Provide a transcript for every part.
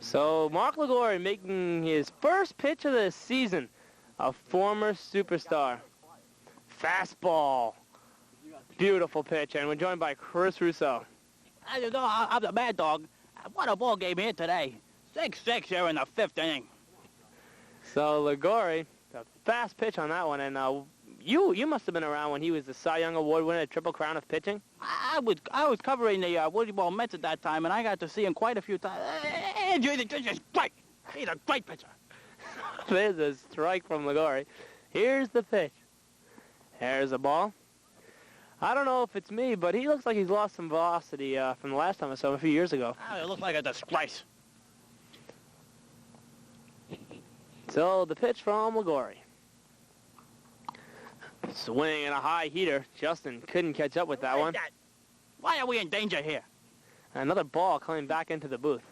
So Mark Liguori making his first pitch of the season, a former superstar. Fastball. Beautiful pitch, and we're joined by Chris Russo. You know, I'm the mad dog. What a ball game here today. 6-6 here in the 5th inning. So Liguori, a fast pitch on that one, and you must have been around when he was the Cy Young Award winner, Triple Crown of pitching. I was covering the Woodyball Mets at that time, and I got to see him quite a few times. He's a strike. He's a great pitcher. There's a strike from Liguori. Here's the pitch. There's a ball. I don't know if it's me, but he looks like he's lost some velocity from the last time I saw him a few years ago. Oh, it looks like a disgrace. So the pitch from Liguori. Swing and a high heater. Justin couldn't catch up with that one. Why are we in danger here? Another ball coming back into the booth.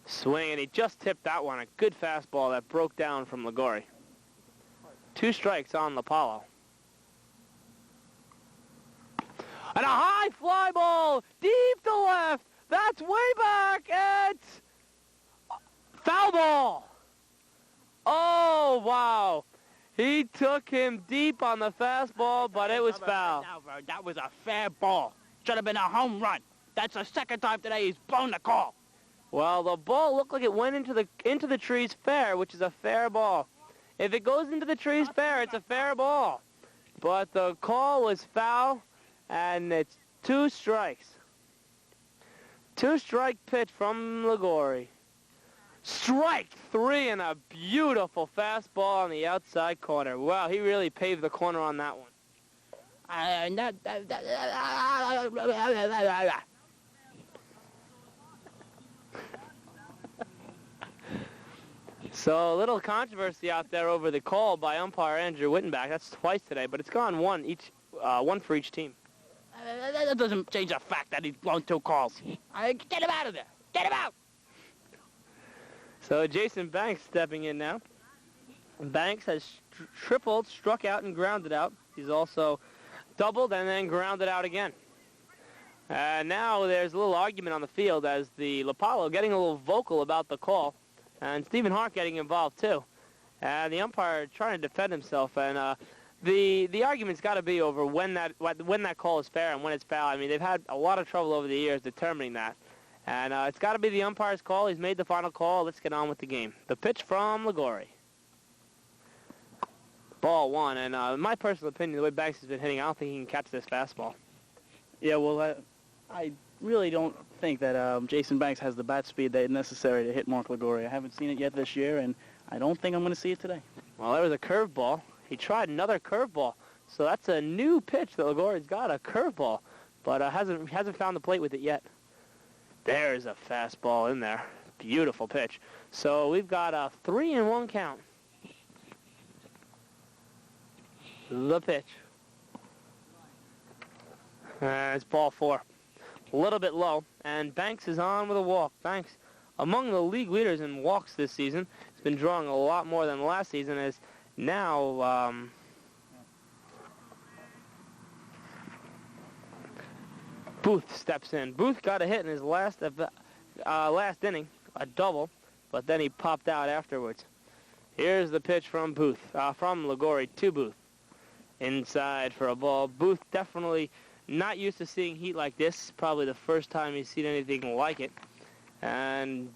Swing, and he just tipped that one. A good fastball that broke down from Liguori. 2 strikes on Lapallo. And a high fly ball deep to left. That's way back. It's foul ball. Oh, wow. He took him deep on the fastball, but it was foul. That was a fair ball. Should have been a home run. That's the 2nd time today he's blown the call. Well, the ball looked like it went into the trees fair, which is a fair ball. If it goes into the trees fair, it's a fair ball. But the call was foul, and it's 2 strikes. 2-strike pitch from Liguori. Strike 3 and a beautiful fastball on the outside corner. Wow, he really paved the corner on that one. So a little controversy out there over the call by umpire Andrew Wittenbach. That's twice today, but it's gone one for each team. That doesn't change the fact that he's blown 2 calls. Get him out of there. Get him out. So Jason Banks stepping in now. Banks has tripled, struck out, and grounded out. He's also doubled and then grounded out again. Now there's a little argument on the field as the Lapallo getting a little vocal about the call, and Stephen Hart getting involved too. And the umpire trying to defend himself, and the argument's got to be over when that call is fair and when it's foul. I mean, they've had a lot of trouble over the years determining that. And it's got to be the umpire's call. He's made the final call. Let's get on with the game. The pitch from Liguori. Ball 1. And in my personal opinion, the way Banks has been hitting, I don't think he can catch this fastball. Yeah, well, I really don't think that Jason Banks has the bat speed that is necessary to hit Mark Liguori. I haven't seen it yet this year, and I don't think I'm going to see it today. Well, there was a curveball. He tried another curveball. So that's a new pitch that Liguori's got, a curveball. But hasn't found the plate with it yet. There's a fastball in there. Beautiful pitch. So we've got a 3-1 count. The pitch. It's ball 4. A little bit low, and Banks is on with a walk. Banks, among the league leaders in walks this season, has been drawing a lot more than last season, is now Booth steps in. Booth got a hit in his last inning, a double, but then he popped out afterwards. Here's the pitch from Booth, from Liguori to Booth. Inside for a ball. Booth definitely not used to seeing heat like this. Probably the first time he's seen anything like it. And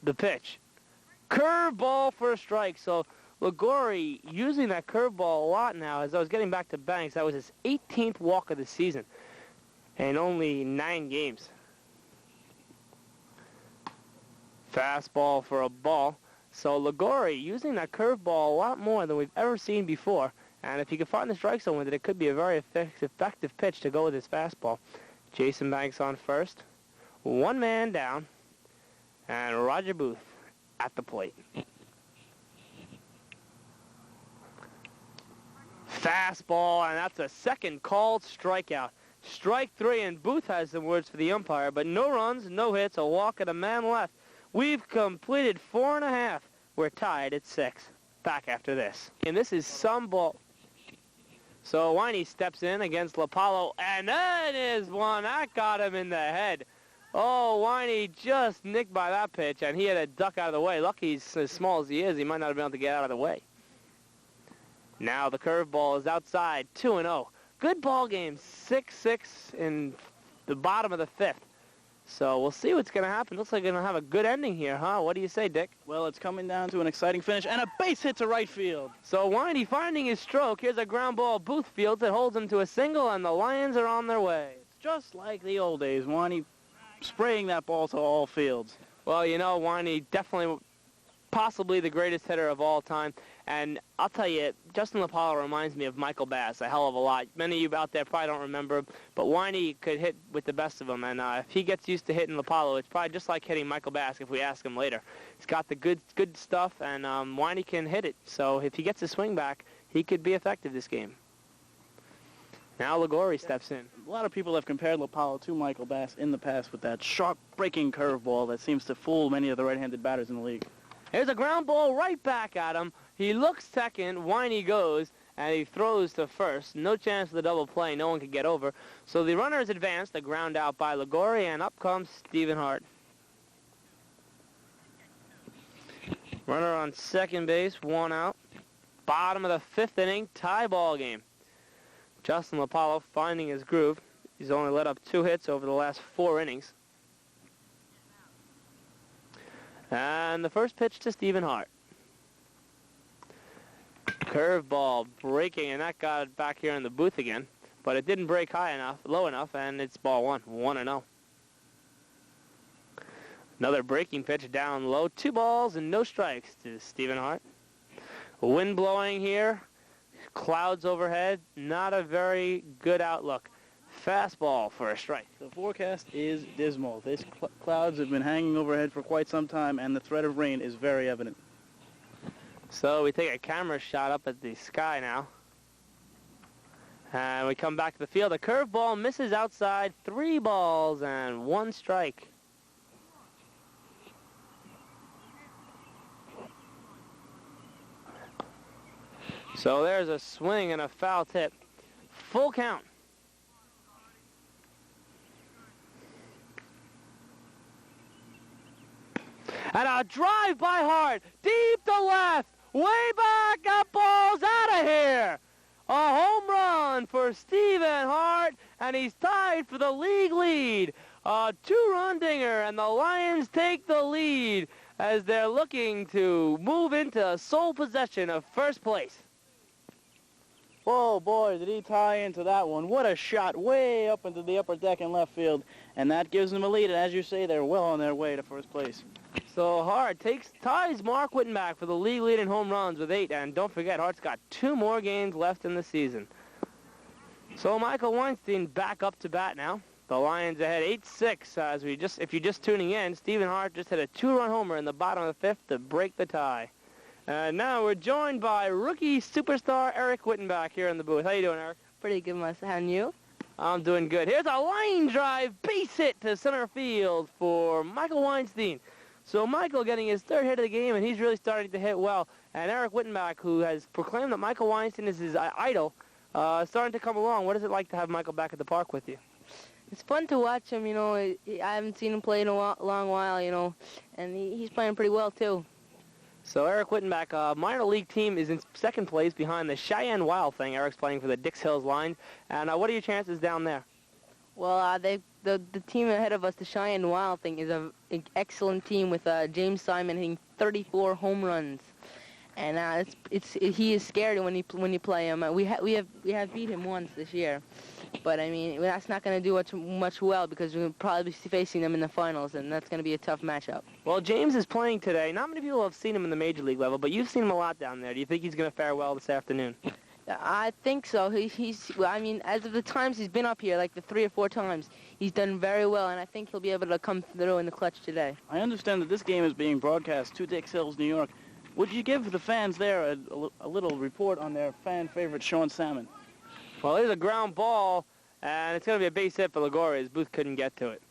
the pitch. Curveball for a strike. So Liguori using that curveball a lot now. As I was getting back to Banks, that was his 18th walk of the season. In only 9 games. Fastball for a ball. So Liguori using that curveball a lot more than we've ever seen before. And if he can find the strike zone with it, it could be a very effective pitch to go with his fastball. Jason Banks on first. 1 man down. And Roger Booth at the plate. Fastball, and that's a second called strikeout. Strike 3, and Booth has some words for the umpire, but no runs, no hits, a walk, and a man left. We've completed 4 1/2. We're tied at 6. Back after this. And this is some ball. So Winey steps in against Lapallo, and that is one that got him in the head. Oh, Winey just nicked by that pitch, and he had to duck out of the way. Lucky he's as small as he is, he might not have been able to get out of the way. Now the curveball is outside, 2-0. Good ball game, 6-6 in the bottom of the fifth. So we'll see what's going to happen. Looks like we're going to have a good ending here, huh? What do you say, Dick? Well, it's coming down to an exciting finish and a base hit to right field. So Winey finding his stroke. Here's a ground ball. Booth fields it, holds him to a single, and the Lions are on their way. It's just like the old days, Winey spraying that ball to all fields. Well, you know, Winey definitely possibly the greatest hitter of all time. And I'll tell you, Justin LaPala reminds me of Michael Bass a hell of a lot. Many of you out there probably don't remember, but Winey could hit with the best of them. And if he gets used to hitting LaPala, it's probably just like hitting Michael Bass if we ask him later. He's got the good stuff, and Winey can hit it. So if he gets his swing back, he could be effective this game. Now Liguori steps in. A lot of people have compared LaPala to Michael Bass in the past with that sharp breaking curveball that seems to fool many of the right-handed batters in the league. Here's a ground ball right back at him. He looks second, Winey goes, and he throws to first. No chance for the double play. No one could get over. So the runner is advanced, the ground out by Liguori, and up comes Stephen Hart. Runner on second base, 1 out. Bottom of the fifth inning, tie ball game. Justin LaPala finding his groove. He's only let up 2 hits over the last 4 innings. And the first pitch to Stephen Hart. Curveball breaking, and that got it back here in the booth again. But it didn't break low enough, and it's ball 1, 1-0. Another breaking pitch down low. 2 balls and no strikes to Stephen Hart. Wind blowing here. Clouds overhead. Not a very good outlook. Fastball for a strike. The forecast is dismal. These clouds have been hanging overhead for quite some time, and the threat of rain is very evident. So we take a camera shot up at the sky now. And we come back to the field. A curveball misses outside. 3 balls and 1 strike. So there's a swing and a foul tip. Full count. And a drive by Hart, deep to left, way back, that ball's out of here. A home run for Stephen Hart, and he's tied for the league lead. A 2-run dinger, and the Lions take the lead as they're looking to move into sole possession of first place. Whoa, boy, did he tie into that one. What a shot way up into the upper deck in left field. And that gives them a lead, and as you say, they're well on their way to first place. So Hart ties Mark Wittenbach for the league lead in home runs with 8, and don't forget, Hart's got 2 more games left in the season. So Michael Weinstein back up to bat now. The Lions ahead 8-6. If you're just tuning in, Stephen Hart just hit a 2-run homer in the bottom of the 5th to break the tie. And now we're joined by rookie superstar Eric Wittenbach here in the booth. How you doing, Eric? Pretty good, myself. And you? I'm doing good. Here's a line drive base hit to center field for Michael Weinstein. So Michael getting his 3rd hit of the game, and he's really starting to hit well. And Eric Wittenbach, who has proclaimed that Michael Weinstein is his idol, is starting to come along. What is it like to have Michael back at the park with you? It's fun to watch him, you know. I haven't seen him play in a long while, you know, and he's playing pretty well, too. So Eric Wittenbach, minor league team, is in 2nd place behind the Cheyenne Wild thing. Eric's playing for the Dix Hills line. And what are your chances down there? Well, the team ahead of us, the Cheyenne Wild thing, is an excellent team with James Simon hitting 34 home runs, and he is scary when you play him. We have beat him once this year, but I mean that's not going to do much well because we'll probably be facing them in the finals, and that's going to be a tough matchup. Well, James is playing today. Not many people have seen him in the major league level, but you've seen him a lot down there. Do you think he's going to fare well this afternoon? I think so. I mean, as of the times he's been up here, like the 3 or 4 times, he's done very well, and I think he'll be able to come through in the clutch today. I understand that this game is being broadcast to Dix Hills, New York. Would you give the fans there a little report on their fan favorite, Sean Salmon? Well, there's a ground ball, and it's going to be a base hit for Liguori, as Booth couldn't get to it.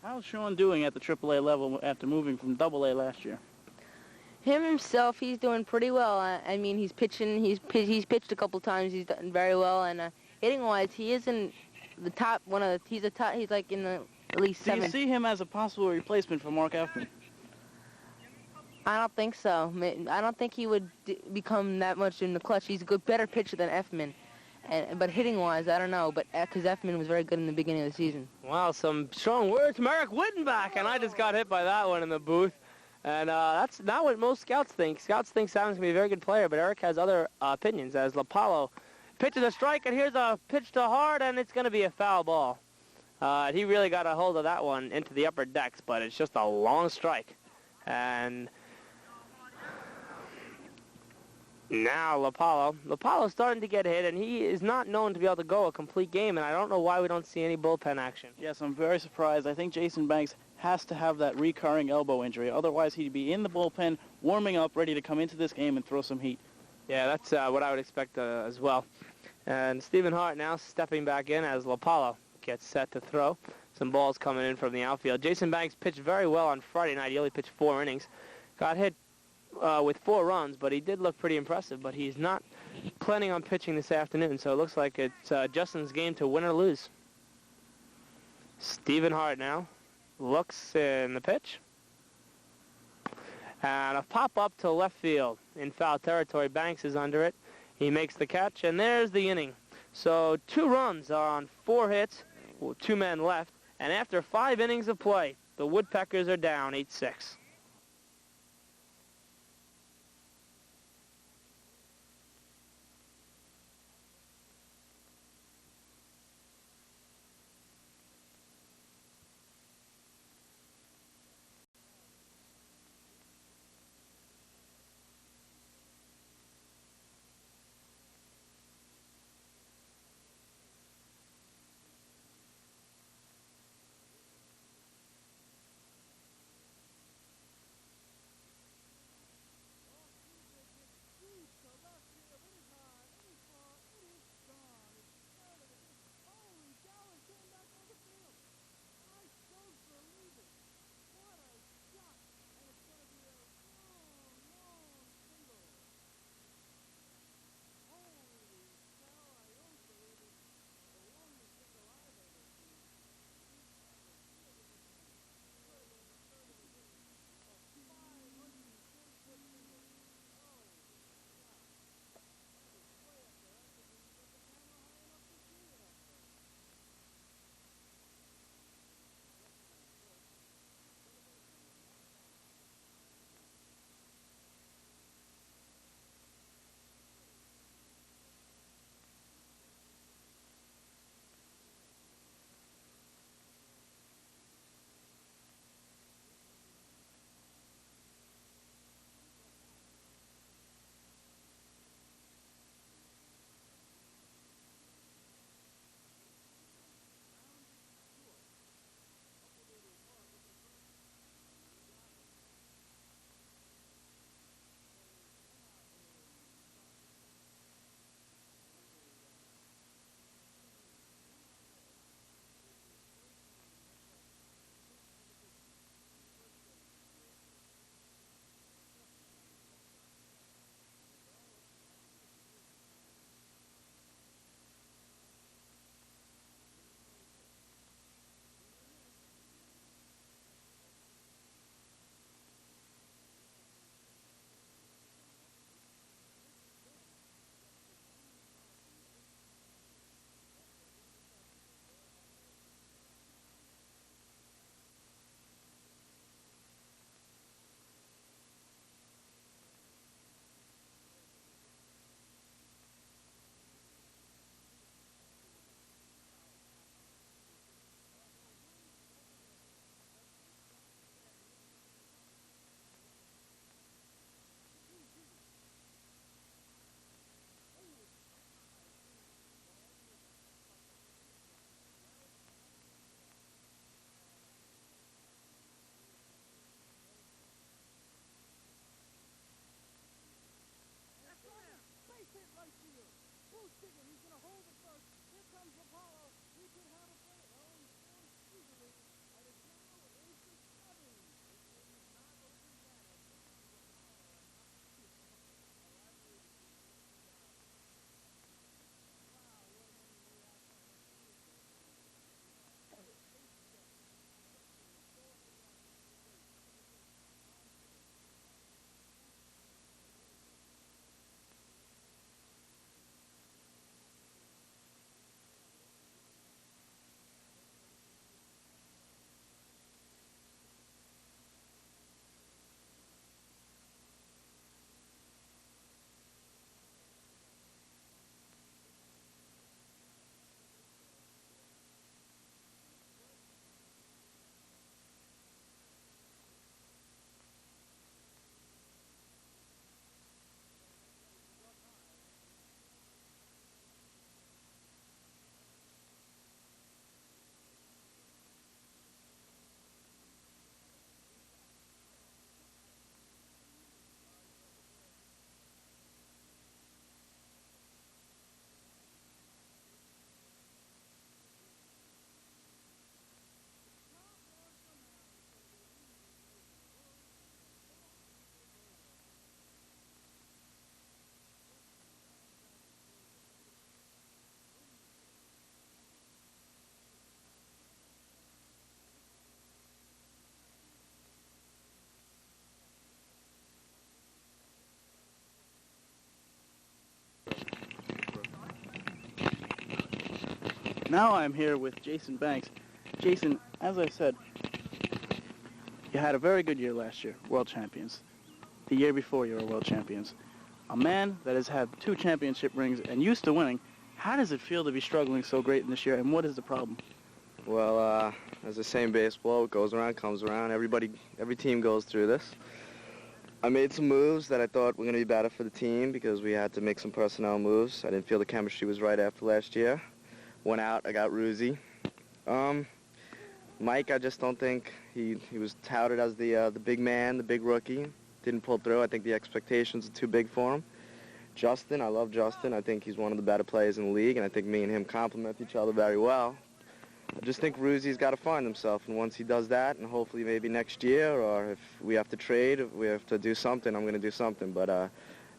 How's Sean doing at the AAA level after moving from AA last year? Him himself, he's doing pretty well. I mean, he's pitching. He's pitched a couple times. He's done very well, and hitting wise, he isn't the top one of the. He's like in the at least Do you 7. see him as a possible replacement for Mark Effman? I don't think so. I don't think he would become that much in the clutch. He's a better pitcher than Effman. But hitting-wise, I don't know. But because Effman was very good in the beginning of the season. Wow, some strong words from Eric Wittenbach, and I just got hit by that one in the booth. And that's not what most scouts think. Scouts think Simon's going to be a very good player, but Eric has other opinions, as Lapallo pitches a strike, and here's a pitch to Hart, and it's going to be a foul ball. He really got a hold of that one into the upper decks, but it's just a long strike. And now Lapallo's starting to get hit, and he is not known to be able to go a complete game, and I don't know why we don't see any bullpen action. Yes, I'm very surprised. I think Jason Banks has to have that recurring elbow injury. Otherwise, he'd be in the bullpen, warming up, ready to come into this game and throw some heat. Yeah, that's what I would expect as well. And Stephen Hart now stepping back in as Lapallo gets set to throw. Some balls coming in from the outfield. Jason Banks pitched very well on Friday night. He only pitched 4 innings. Got hit with 4 runs, but he did look pretty impressive. But he's not planning on pitching this afternoon, so it looks like it's Justin's game to win or lose. Stephen Hart now looks in the pitch. And a pop-up to left field in foul territory. Banks is under it. He makes the catch, and there's the inning. So 2 runs are on 4 hits, 2 men left. And after 5 innings of play, the Woodpeckers are down 8-6. Now I'm here with Jason Banks. Jason, as I said, you had a very good year last year, world champions. The year before, you were world champions. A man that has had 2 championship rings and used to winning, how does it feel to be struggling so great in this year, and what is the problem? Well, as they say in baseball, what goes around comes around. Every team goes through this. I made some moves that I thought were going to be better for the team because we had to make some personnel moves. I didn't feel the chemistry was right after last year. Went out, I got Ruzzi. Mike, I just don't think he was touted as the big man, the big rookie. Didn't pull through. I think the expectations are too big for him. Justin, I love Justin. I think he's one of the better players in the league, and I think me and him complement each other very well. I just think Ruzzi's got to find himself, and once he does that, and hopefully maybe next year, or if we have to trade, if we have to do something, I'm going to do something. But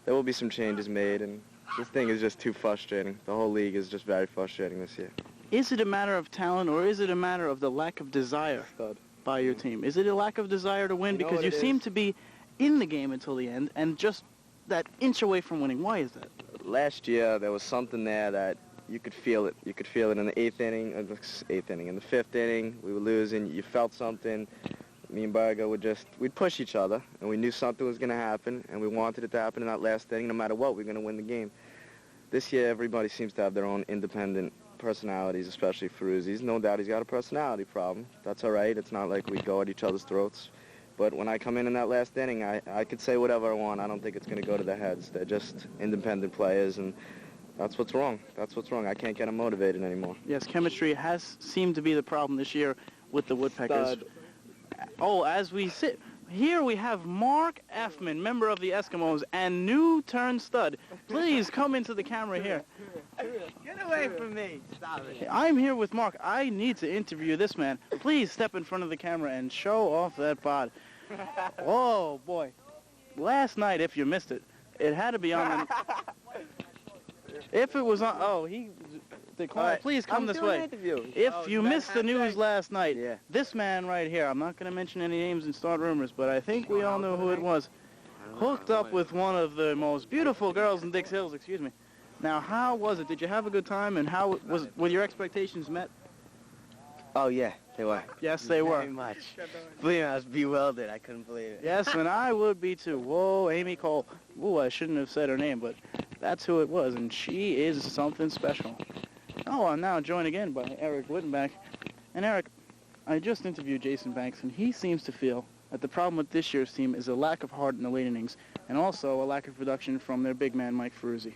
there will be some changes made, and this thing is just too frustrating. The whole league is just very frustrating this year. Is it a matter of talent, or is it a matter of the lack of desire by your team? Is it a lack of desire to win? Because you seem to be in the game until the end, and just that inch away from winning. Why is that? Last year, there was something there that you could feel it. You could feel it in the eighth inning, in the 5th inning. We were losing. You felt something. Me and Berger we'd push each other, and we knew something was going to happen, and we wanted it to happen in that last inning. No matter what, we're going to win the game. This year, everybody seems to have their own independent personalities, especially Ferruzzi's. No doubt he's got a personality problem. That's all right. It's not like we go at each other's throats. But when I come in that last inning, I could say whatever I want. I don't think it's going to go to their heads. They're just independent players, and that's what's wrong. That's what's wrong. I can't get them motivated anymore. Yes, chemistry has seemed to be the problem this year with the Woodpeckers. Stud. Oh, as we sit here, we have Mark Effman, member of the Eskimos, and new turn stud. Please come into the camera here. Get away from me. Stop it. I'm here with Mark. I need to interview this man. Please step in front of the camera and show off that bod. Oh, boy. Last night, if you missed it, it had to be on the... If it was on... Oh, he declined. Right. Please come this way. If you missed the news last night, this man right here, I'm not going to mention any names and start rumors, but I think we all know who it was, hooked up with one of the most beautiful girls in Dix Hills, excuse me. Now, how was it? Did you have a good time, and how were your expectations met? Oh, yeah, they were. Yes, they were. Very much. Believe me, I was bewildered. I couldn't believe it. Yes, and I would be too. Whoa, Amy Cole. Ooh, I shouldn't have said her name, but that's who it was, and she is something special. Oh, I'm now joined again by Eric Wittenbach. And Eric, I just interviewed Jason Banks, and he seems to feel that the problem with this year's team is a lack of heart in the late innings, and also a lack of production from their big man, Mike Ferruzzi.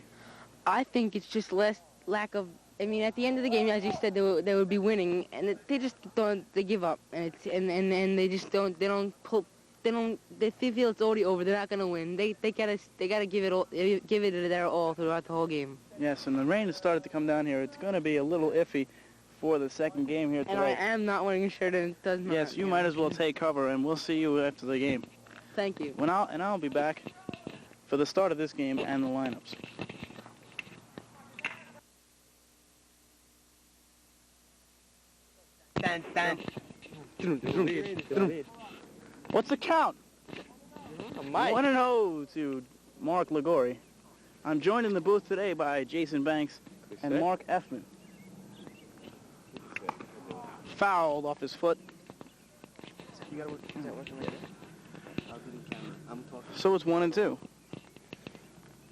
I think it's just lack of. I mean, at the end of the game, as you said, they would be winning, and they just don't. They give up, and they just don't. They don't pull. They feel it's already over. They're not gonna win. They gotta give it their all throughout the whole game. Yes, and the rain has started to come down here. It's gonna be a little iffy for the second game here today. And I am not wearing a shirt, and it doesn't matter. Yes, you might as well take cover, and we'll see you after the game. Thank you. I'll be back for the start of this game and the lineups. What's the count? 1-0 to Mark Ligori. I'm joined in the booth today by Jason Banks and Mark Effman. Fouled off his foot. So it's 1-2.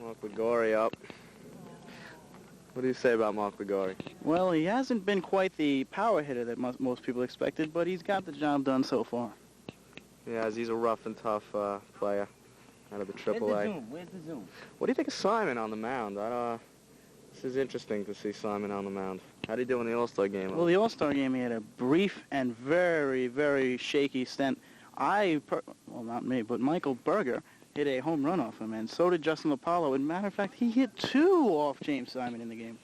Mark Ligori up. What do you say about Mark Ligori? Well, he hasn't been quite the power hitter that most people expected, but he's got the job done so far. Yeah, he's a rough and tough player out of the AAA. Where's the zoom? What do you think of Simon on the mound? This is interesting to see Simon on the mound. How did he do in the All-Star game? Well, the All-Star game, he had a brief and very, very shaky stint. Well, not me, but Michael Berger hit a home run off him, and so did Justin Apollo. As a matter of fact, he hit 2 off James Simon in the game.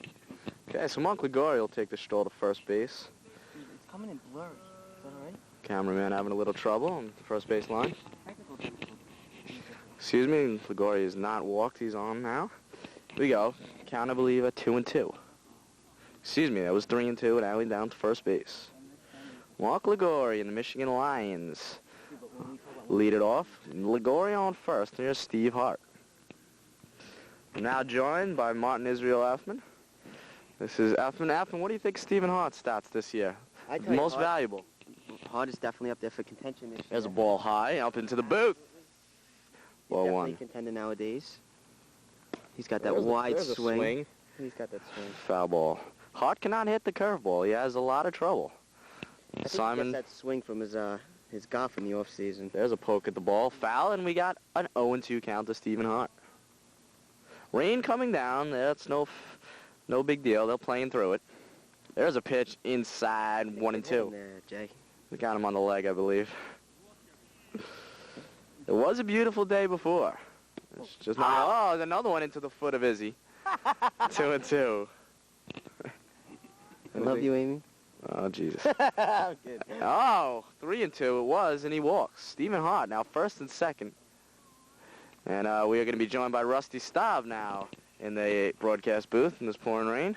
Okay, so Mark Ligori will take the stroll to first base. It's coming in blurry. Is that all right? Cameraman having a little trouble on the first base line. Excuse me, Ligori is not walked. He's on now. Here we go. Count, I believe, at 2-2. Excuse me, that was 3-2, and alley down to first base. Mark Ligori and the Michigan Lions lead it off. Ligori on first. Here's Steve Hart. I'm now joined by Martin Israel Effman. This is Effin. What do you think Stephen Hart's stats this year? Most valuable. Hart is definitely up there for contention this year. There's a ball high up into the booth. Ball He's one. definitely a contender nowadays. He's got that There's wide a swing. He's got that swing. Foul ball. Hart cannot hit the curveball. He has a lot of trouble. I think Simon. he gets that swing from his golf in the off season. There's a poke at the ball. Foul, and we got an 0-2 count to Stephen Hart. Rain coming down. That's no big deal. They're playing through it. There's a pitch inside 1-2. There, Jay. We got him on the leg, I believe. It was a beautiful day before. It's just not. Oh, there's another one into the foot of Izzy. 2-2. I love you, Amy. Oh, Jesus. I'm kidding. Oh, 3-2 it was, and he walks. Stephen Hart now first and second. And we are going to be joined by Rusty Staub now in the broadcast booth in this pouring rain.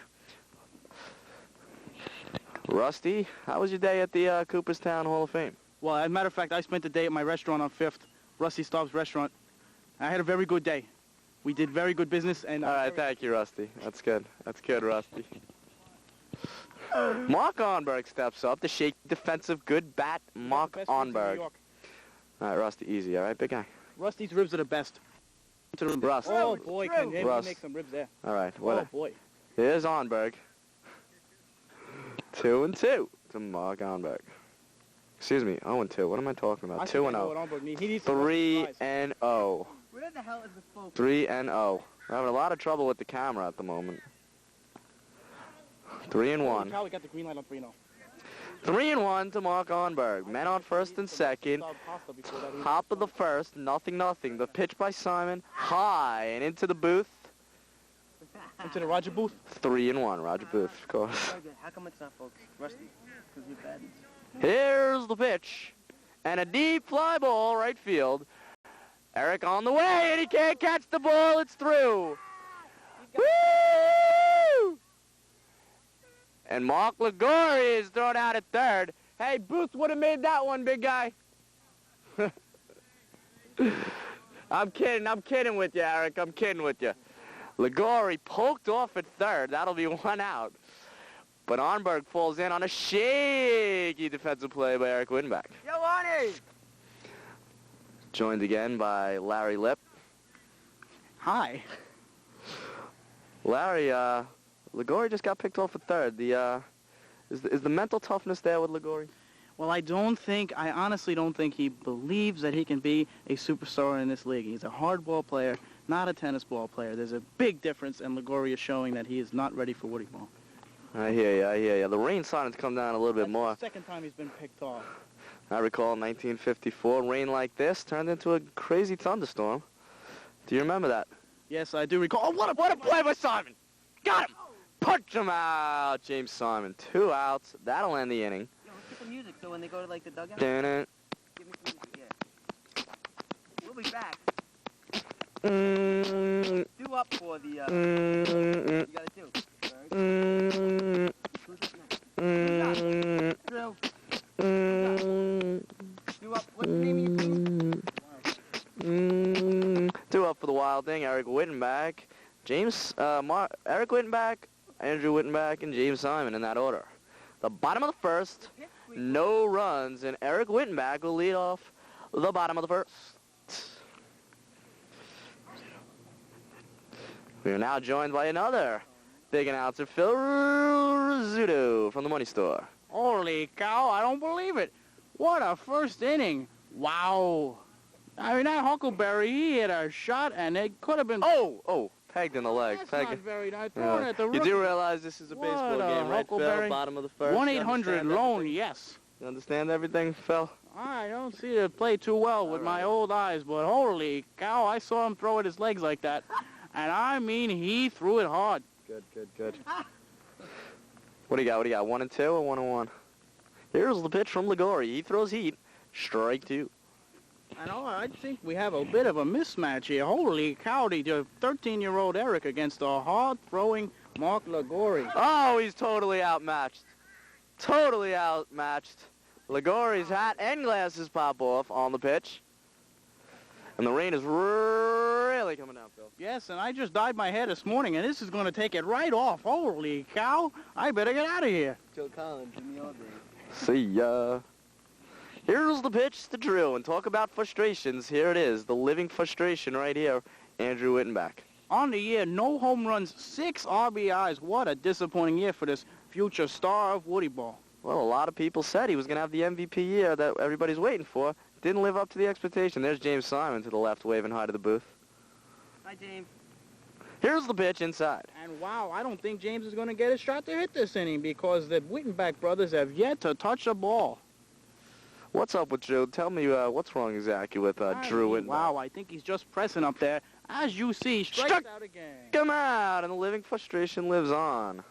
Rusty, how was your day at the Cooperstown Hall of Fame? Well, as a matter of fact, I spent the day at my restaurant on 5th, Rusty Staub's restaurant. I had a very good day. We did very good business. And All right, thank you, Rusty. That's good. That's good, Rusty. Mark Onberg steps up. The shaky defensive good bat, Mark Onberg. All right, Rusty, easy. All right, big guy. Rusty's ribs are the best. Rust. Oh, boy, can he Rust. make some ribs there. All right, Oh, boy. Here's Onberg. 2-2 to Mark Onberg. Excuse me, 0-2. What am I talking about? 2-0. 3-0. Where the hell is the phone? 3-0. We're having a lot of trouble with the camera at the moment. 3-1. Charlie got the green light on 3-0. 3-1 to Mark Onberg. Men on first and second. Top of the first, 0-0. The pitch by Simon, high and into the booth. Into the Roger booth. 3-1, Roger Booth, of course. How come it's not, folks? Rusty, because you're bad. Here's the pitch. And a deep fly ball right field. Eric on the way, and he can't catch the ball. It's through. Woo! And Mark Ligori is thrown out at third. Hey, Booth would have made that one, big guy. I'm kidding with you, Eric. I'm kidding with you. Ligori poked off at third. That'll be one out. But Onberg falls in on a shaky defensive play by Eric Wittenbach. Yo, Arnie! Joined again by Larry Lipp. Hi. Larry, Ligori just got picked off at third. Is the mental toughness there with Ligori? Well, I honestly don't think he believes that he can be a superstar in this league. He's a hardball player, not a tennis ball player. There's a big difference, and Ligori is showing that he is not ready for Woodyball. I hear you. The rain starting to come down a little bit more. That's the second time he's been picked off. I recall 1954, rain like this turned into a crazy thunderstorm. Do you remember that? Yes, I do recall. Oh, what What a play by Simon! Got him! Punch him out! James Simon, 2 outs. That'll end the inning. Yo, let's get some music so when they go to, like, the dugout. Dun-dun. Give me some music, yeah. We'll be back. Do up for the, you gotta do. Who's up next? Drew. Do up. What's the name of your team? Two up for the Wild Thing, Eric Wittenbach, Eric Wittenbach, Andrew Wittenbach, and James Simon in that order. The bottom of the first, no runs, and Eric Wittenbach will lead off the bottom of the first. We are now joined by another big announcer, Phil Rizzuto from the Money Store. Holy cow, I don't believe it. What a first inning. Wow. I mean, that Huckleberry, he hit a shot, and it could have been... Oh, pegged in the leg. That's pegged. not very nice. Throwing at the You rookie. do realize this is a baseball What a game, right, Phil? Huckleberry. Bottom of the first. 1-800-LOAN, yes. You understand everything, Phil? I don't see it play too well with my old eyes, but holy cow, I saw him throw at his legs like that. And I mean, he threw it hard. Good. What do you got? 1-2 or 1-1? Here's the pitch from Ligori. He throws heat. Strike 2. I think we have a bit of a mismatch here. Holy cow, the 13-year-old Eric against a hard-throwing Mark Ligori. Oh, he's totally outmatched. Ligori's hat and glasses pop off on the pitch. And the rain is really coming down, Phil. Yes, and I just dyed my hair this morning, and this is going to take it right off. Holy cow. I better get out of here. Joe Collins in the old days. See ya. Here's the pitch to Drew, and talk about frustrations. Here it is, the living frustration right here, Andrew Wittenbach. On the year, no home runs, 6 RBIs. What a disappointing year for this future star of Woodyball. Well, a lot of people said he was going to have the MVP year that everybody's waiting for. Didn't live up to the expectation. There's James Simon to the left, waving hi to the booth. Hi, James. Here's the pitch inside. And wow, I don't think James is going to get a shot to hit this inning because the Wittenbach brothers have yet to touch a ball. What's up with Drew? Tell me what's wrong exactly with Drew Wittenbach. Wow, I think he's just pressing up there. As you see, strikes out again. Come out, and the living frustration lives on.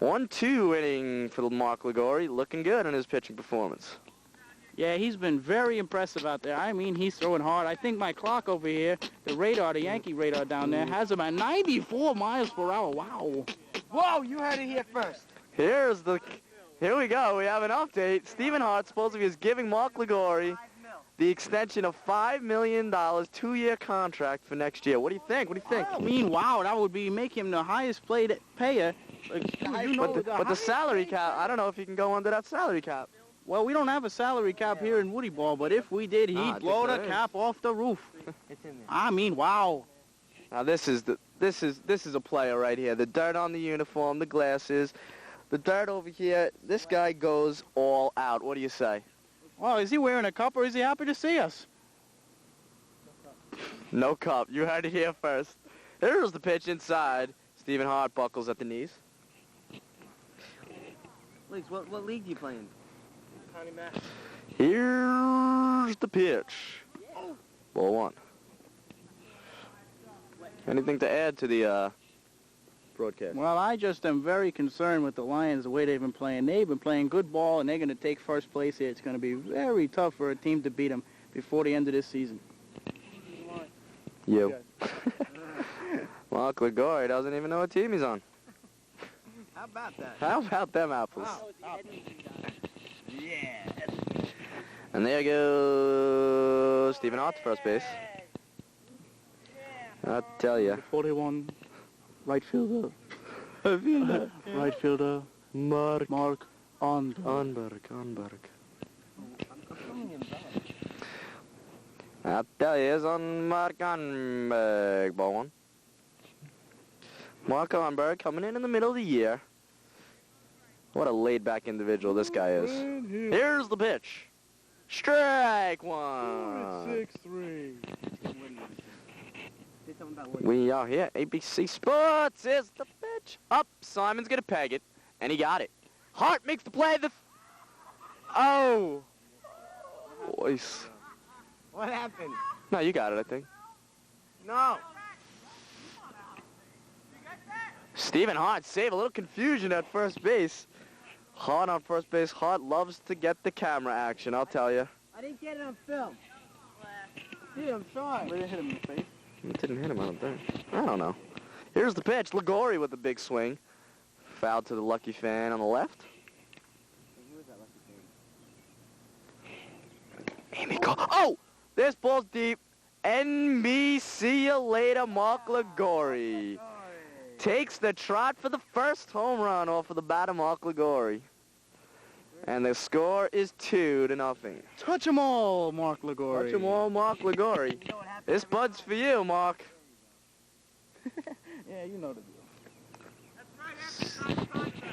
1-2 inning for Mark Ligori, looking good in his pitching performance. Yeah, he's been very impressive out there. I mean, he's throwing hard. I think my clock over here, the radar, the Yankee radar down there, has him at 94 miles per hour. Wow. Whoa, you heard it here first. Here we go. We have an update. Stephen Hart supposedly is giving Mark Ligori the extension of $5 million, 2-year contract for next year. What do you think? What do you think? I mean, wow, that would be make him the highest payer. But the salary cap, I don't know if he can go under that salary cap. Well, we don't have a salary cap here in Woodyball, but if we did, he'd blow the cap off the roof. It's in there. I mean, wow. Now this is a player right here. The dirt on the uniform, the glasses, the dirt over here. This guy goes all out. What do you say? Well, is he wearing a cup or is he happy to see us? No cup. You heard it here first. Here's the pitch inside. Stephen Hart buckles at the knees. Please, what league do you play in? Here's the pitch. Ball 1. Anything to add to the broadcast? Well, I just am very concerned with the Lions, the way they've been playing. They've been playing good ball, and they're going to take first place here. It's going to be very tough for a team to beat them before the end of this season. You. Mark Ligori doesn't even know what team he's on. How about that? How about them apples? Wow. Yeah. And there goes Stephen Hart to first base. I'll tell you. 41, right fielder. Right fielder. Mark Onberg. I'll tell you, it's on Mark Onberg. Ball 1. Mark Onberg coming in the middle of the year. What a laid-back individual this guy is. Here's the pitch. Strike 1. 6-3. We are here. ABC Sports is the pitch. Up. Simon's going to peg it. And he got it. Hart makes the play. Oh. Boys. What happened? No, you got it, I think. No. Stephen Hart save a little confusion at first base. Hart on first base. Hart loves to get the camera action, I'll tell you. I didn't get it on film. Dude, I'm sorry. Where did it hit him in the face? It didn't hit him, I don't think. I don't know. Here's the pitch. Ligori with the big swing. Foul to the lucky fan on the left. Amy Cole. Oh! This ball's deep. NB, see you later, Mark Ligori. Takes the trot for the first home run off of the bat of Mark Ligori. And the score is 2-0. Touch 'em all, Mark Ligori. Touch 'em all, Mark Ligori. This bud's for you, Mark. Yeah, you know the deal.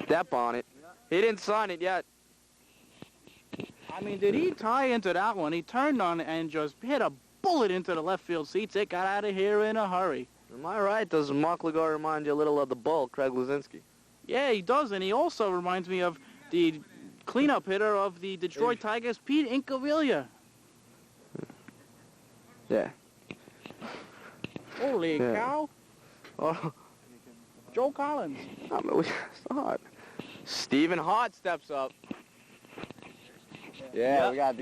Step on it. He didn't sign it yet. I mean, did he tie into that one? He turned on it and just hit a bullet into the left field seats. It got out of here in a hurry. Am I right? Does Mark Ligori remind you a little of the Bull, Craig Luzinski? Yeah, he does, and he also reminds me of the cleanup hitter of the Detroit Tigers, Pete Incaviglia. Yeah. Holy cow. Oh. Joe Collins. I mean, Hart. Stephen Hart steps up. Yeah, we got